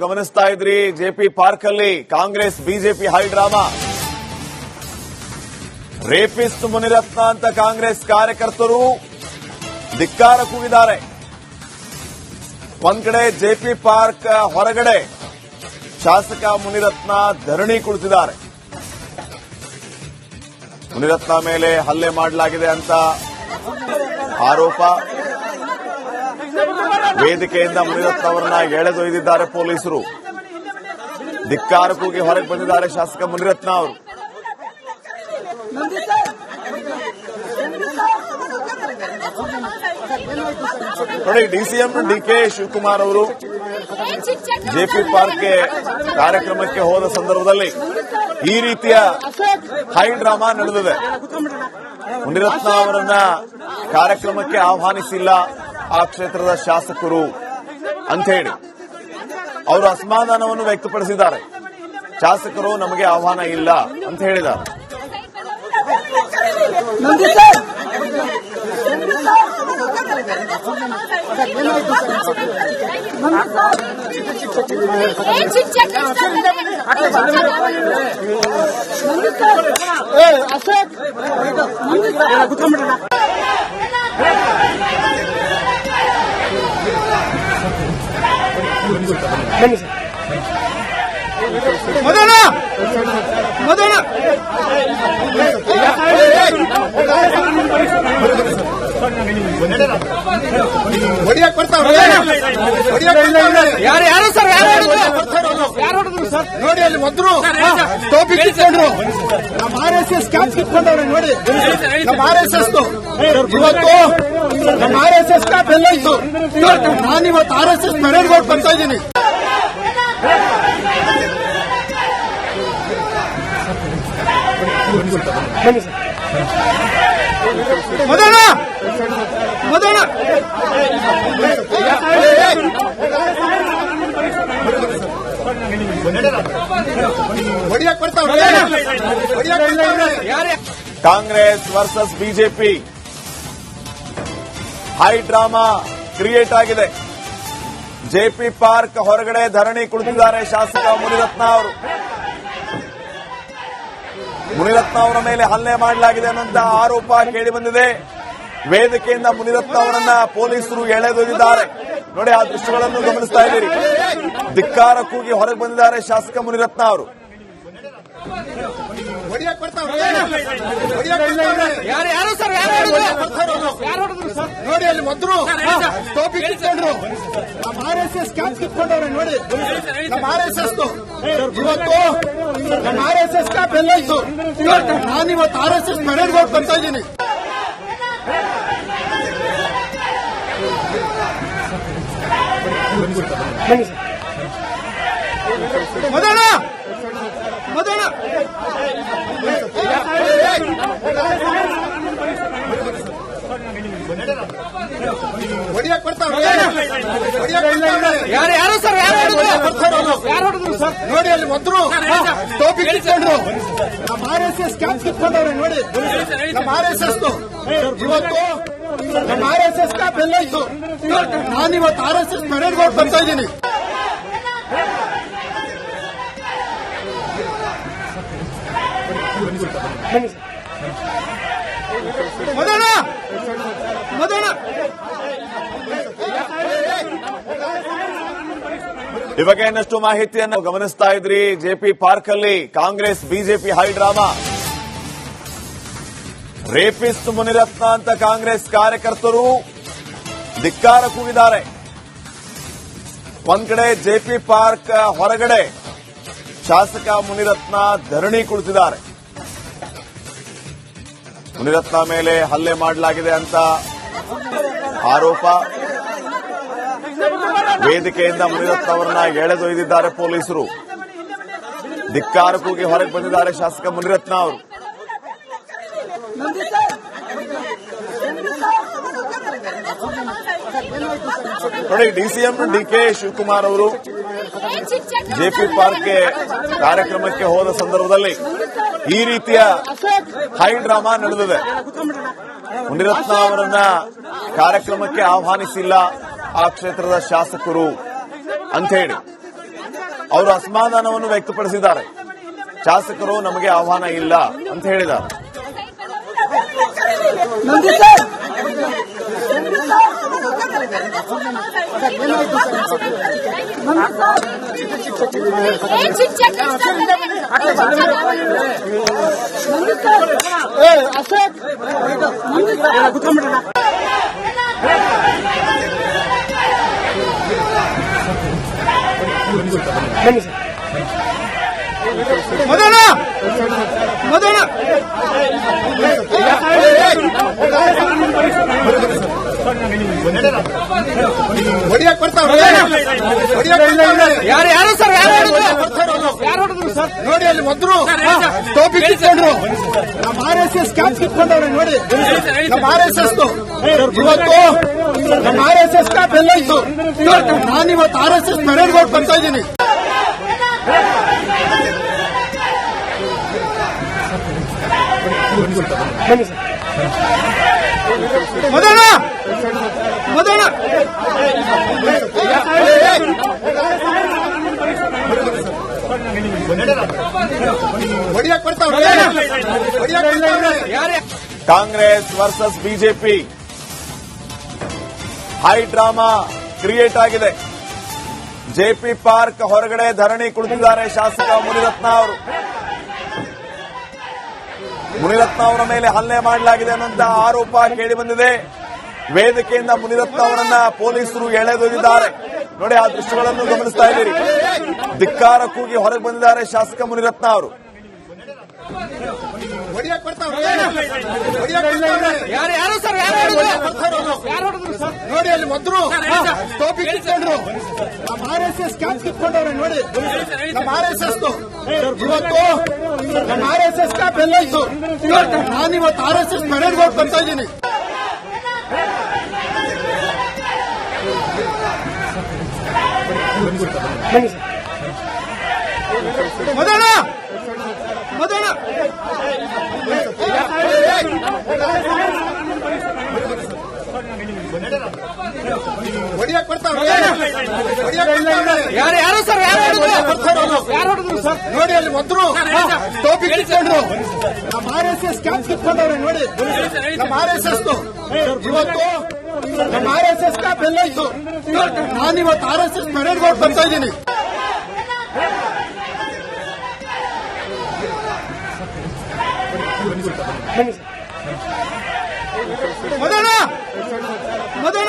ಗಮನಿಸ್ತಾ ಇದ್ರಿ. ಜೆಪಿ ಪಾರ್ಕ್ ಅಲ್ಲಿ Congress BJP high drama. Rapist Munirathna ಅಂತ ಕಾಂಗ್ರೆಸ್ ಕಾರ್ಯಕರ್ತರು ಧಿಕ್ಕಾರ ಕೂಗಿದ್ದಾರೆ. ಒಂದ್ ಕಡೆ ಜೆಪಿ ಪಾರ್ಕ್ ಹೊರಗಡೆ ಶಾಸಕ ಮುನಿರತ್ನ ಧರಣಿ ಕುಳಿತಿದ್ದಾರೆ. ಮುನಿರತ್ನ ಮೇಲೆ ಹಲ್ಲೆ ಮಾಡಲಾಗಿದೆ ಅಂತ ಆರೋಪ. ವೇದಿಕೆಯಿಂದ ಮುನಿರತ್ನ ಅವರನ್ನ ಎಳೆದೊಯ್ದಿದ್ದಾರೆ ಪೊಲೀಸರು. ಧಿಕ್ಕಾರ ಕೂಗಿ ಹೊರಗೆ ಬಂದಿದ್ದಾರೆ ಶಾಸಕ ಮುನಿರತ್ನ ಅವರು. ನೋಡಿ, ಡಿಸಿಎಂ ಡಿಕೆ ಶಿವಕುಮಾರ್ ಅವರು ಜೆಪಿ ಪಾರ್ಕ್ಗೆ ಕಾರ್ಯಕ್ರಮಕ್ಕೆ ಹೋದ ಸಂದರ್ಭದಲ್ಲಿ ಈ ರೀತಿಯ ಹೈ ಡ್ರಾಮಾ ನಡೆದಿದೆ. ಮುನಿರತ್ನ ಅವರನ್ನ ಕಾರ್ಯಕ್ರಮಕ್ಕೆ ಆಹ್ವಾನಿಸಿಲ್ಲ ಆ ಕ್ಷೇತ್ರದ ಶಾಸಕರು ಅಂತ ಹೇಳಿ ಅವರು ಅಸಮಾಧಾನವನ್ನು ವ್ಯಕ್ತಪಡಿಸಿದ್ದಾರೆ. ಶಾಸಕರು ನಮಗೆ ಆಹ್ವಾನ ಇಲ್ಲ ಅಂತ ಹೇಳಿದ್ದಾರೆ. ನೋಡಿ, ಅಲ್ಲಿ ಮೊದಲು ಟೋಪಿ ಕಿತ್ಕೊಂಡ್ರು. ನಮ್ಮ RSS ಕ್ಯಾಪ್ ಕಿತ್ಕೊಂಡವ್ರೆ. ನೋಡಿ, ನಮ್ಮ RSS ಇವತ್ತು ನಮ್ಮ RSS ಕ್ಯಾಪ್ ಎಲ್ಲ ಇತ್ತು. ನಾನಿವತ್ತು RSS ಪರೇಡ್ ಗೋಡ್ ಬರ್ತಾ ಇದ್ದೀನಿ. Congress versus BJP high drama create ಆಗಿದೆ. ಜೆಪಿ ಪಾರ್ಕ್ ಹೊರಗಡೆ ಧರಣಿ ಕುಳಿತಿದ್ದಾರೆ ಶಾಸಕ ಮುನಿರತ್ನ ಅವರು. ಮುನಿರತ್ನ ಅವರ ಮೇಲೆ ಹಲ್ಲೆ ಮಾಡಲಾಗಿದೆ ಅನ್ನುವಂತ ಆರೋಪ ಕೇಳಿ ಬಂದಿದೆ. ವೇದಿಕೆಯಿಂದ ಮುನಿರತ್ನ ಅವರನ್ನ ಪೊಲೀಸರು ಎಳೆದೊಯ್ದಿದ್ದಾರೆ. ನೋಡಿ, ಆ ದೃಶ್ಯಗಳನ್ನು ಗಮನಿಸ್ತಾ ಇದ್ದೀರಿ. ಧಿಕ್ಕಾರ ಕೂಗಿ ಹೊರಗೆ ಬಂದಿದ್ದಾರೆ ಶಾಸಕ ಮುನಿರತ್ನ ಅವರು. ನೋಡಿ, ಅಲ್ಲಿ ಮೊದಲು ಟೋಪಿ ಕಿತ್ಕೊಂಡ್ರು. ನಮ್ಮ RSS ಕ್ಯಾಪ್ ಕಿತ್ಕೊಂಡವ್ರೆ. ನೋಡಿ, ನಮ್ಮ RSS ಇವತ್ತು ನಮ್ಮ RSS ಕ್ಯಾಪ್ ಎಲ್ಲ ಇತ್ತು. ನಾನಿವತ್ತು RSS ಪರೇಡ್ ಗೋಡ್ ಬರ್ತಾ ಇದ್ದೀನಿ. ನೋಡಿ, ಅಲ್ಲಿ ಮೊದಲು ಟೋಪಿ ಕಿತ್ಕೊಂಡ್ರು. ನಮ್ಮ RSS ಕ್ಯಾಪ್ ಕಿತ್ಕೊಂಡವ್ರೆ. ನೋಡಿ, ನಮ್ಮ RSS ಇವತ್ತು ನಮ್ಮ RSS ಕ್ಯಾಪ್ ಎಲ್ಲ ಇತ್ತು. ನಾನಿವತ್ತು RSS ಪರೇಡ್ ಗೋಡ್ ಬರ್ತಾ ಇದ್ದೀನಿ. ಈ ಬಗ್ಗೆ ಇನ್ನಷ್ಟು ಮಾಹಿತಿಯನ್ನು ಗಮನಿಸ್ತಾ ಇದ್ರಿ. ಜೆಪಿ ಪಾರ್ಕ್ ಅಲ್ಲಿ Congress BJP high drama. Rapist Munirathna ಅಂತ ಕಾಂಗ್ರೆಸ್ ಕಾರ್ಯಕರ್ತರು ಧಿಕ್ಕಾರ ಕೂಗಿದ್ದಾರೆ. ಒಂದ್ ಕಡೆ ಜೆಪಿ ಪಾರ್ಕ್ ಹೊರಗಡೆ ಶಾಸಕ ಮುನಿರತ್ನ ಧರಣಿ ಕುಳಿತಿದ್ದಾರೆ. ಮುನಿರತ್ನ ಮೇಲೆ ಹಲ್ಲೆ ಮಾಡಲಾಗಿದೆ ಅಂತ ಆರೋಪ. ವೇದಿಕೆಯಿಂದ ಮುನಿರತ್ನ ಅವರನ್ನ ಎಳೆದೊಯ್ದಿದ್ದಾರೆ ಪೊಲೀಸರು. ಧಿಕ್ಕಾರ ಕೂಗಿ ಹೊರಗೆ ಬಂದಿದ್ದಾರೆ ಶಾಸಕ ಮುನಿರತ್ನ ಅವರು. ನೋಡಿ, ಡಿಸಿಎಂ ಡಿಕೆ ಶಿವಕುಮಾರ್ ಅವರು ಜೆಪಿ ಪಾರ್ಕ್ಗೆ ಕಾರ್ಯಕ್ರಮಕ್ಕೆ ಹೋದ ಸಂದರ್ಭದಲ್ಲಿ ಈ ರೀತಿಯ ಹೈ ಡ್ರಾಮಾ ನಡೆದಿದೆ. ಮುನಿರತ್ನ ಅವರನ್ನ ಕಾರ್ಯಕ್ರಮಕ್ಕೆ ಆಹ್ವಾನಿಸಿಲ್ಲ ಆ ಕ್ಷೇತ್ರದ ಶಾಸಕರು ಅಂತ ಹೇಳಿ ಅವರು ಅಸಮಾಧಾನವನ್ನು ವ್ಯಕ್ತಪಡಿಸಿದ್ದಾರೆ. ಶಾಸಕರು ನಮಗೆ ಆಹ್ವಾನ ಇಲ್ಲ ಅಂತ ಹೇಳಿದ್ದಾರೆ. ಹೊಡಿಯಕ್ ಬರ್ತಾವ್ರೆ ಯಾರು ಸರ್ ನೋಡಿ ಅಲ್ಲಿ ಮೊದಲು ಟೋಪಿ ಕಿತ್ಕೊಂಡ್ರು ನಮ್ಮ RSS ಕ್ಯಾಪ್ ಕಿತ್ಕೊಂಡವ್ರೆ ನೋಡಿ ನಮ್ಮ RSS ಇವತ್ತು ನಮ್ಮ RSS ಕ್ಯಾಪ್ ಎಲ್ಲ ಇತ್ತು. ನಾನಿವತ್ತು RSS ಮೆರೇಜ್ ಗೋಡ್ ಬರ್ತಾ ಇದ್ದೀನಿ. ಮದನ ಹೊಡಿಯಕ್ ಬರ್ತಾವ್ರೆ Congress versus BJP high drama create ಆಗಿದೆ. ಜೆಪಿ ಪಾರ್ಕ್ ಹೊರಗಡೆ ಧರಣಿ ಕುಳಿತಿದ್ದಾರೆ ಶಾಸಕ ಮುನಿರತ್ನ ಅವರು. ಮುನಿರತ್ನ ಅವರ ಮೇಲೆ ಹಲ್ಲೆ ಮಾಡಲಾಗಿದೆ ಅನ್ನುವಂತಹ ಆರೋಪ ಕೇಳಿ ಬಂದಿದೆ. ವೇದಿಕೆಯಿಂದ ಮುನಿರತ್ನ ಅವರನ್ನ ಪೊಲೀಸರು ಎಳೆದೊಯ್ದಿದ್ದಾರೆ. ನೋಡಿ, ಆ ದೃಶ್ಯಗಳನ್ನು ಗಮನಿಸ್ತಾ ಇದ್ದೀರಿ. ಧಿಕ್ಕಾರ ಕೂಗಿ ಹೊರಗೆ ಬಂದಿದ್ದಾರೆ ಶಾಸಕ ಮುನಿರತ್ನ ಅವರು. ನೋಡಿ ಅಲ್ಲಿ ಮೊದಲು ಟೋಪಿ ಕಿತ್ಕೊಂಡ್ರು ನಮ್ಮ RSS ಕ್ಯಾಪ್ ಕಿತ್ಕೊಂಡವ್ರೆ ನೋಡಿ ನಮ್ಮ RSS ಇವತ್ತು ನಮ್ಮ RSS ಕ್ಯಾಪ್ ಎಲ್ಲ ಇತ್ತು. ನಾನಿವತ್ತು RSS ಮೆರೇಜ್ ಗೋಡ್ ಬರ್ತಾ ಇದ್ದೀನಿ. ಮದನ ಹೊಡಿಯಕ್ ಬರ್ತಾವ್ರೆ ಯಾರು ಸರ್ ನೋಡಿ ಅಲ್ಲಿ ಮೊದಲು ಟೋಪಿ ಕಿತ್ಕೊಂಡ್ರು ನಮ್ಮ RSS ಕ್ಯಾಪ್ ಕಿತ್ಕೊಂಡವ್ರೆ ನೋಡಿ ನಮ್ಮ RSS ಇವತ್ತು ನಮ್ಮ RSS ಕ್ಯಾಪ್ ಎಲ್ಲ ಇತ್ತು. ನಾನಿವತ್ತು RSS ಮೆರೇಜ್ ಗೋಡ್ ಬರ್ತಾ ಇದ್ದೀನಿ. ಮದನ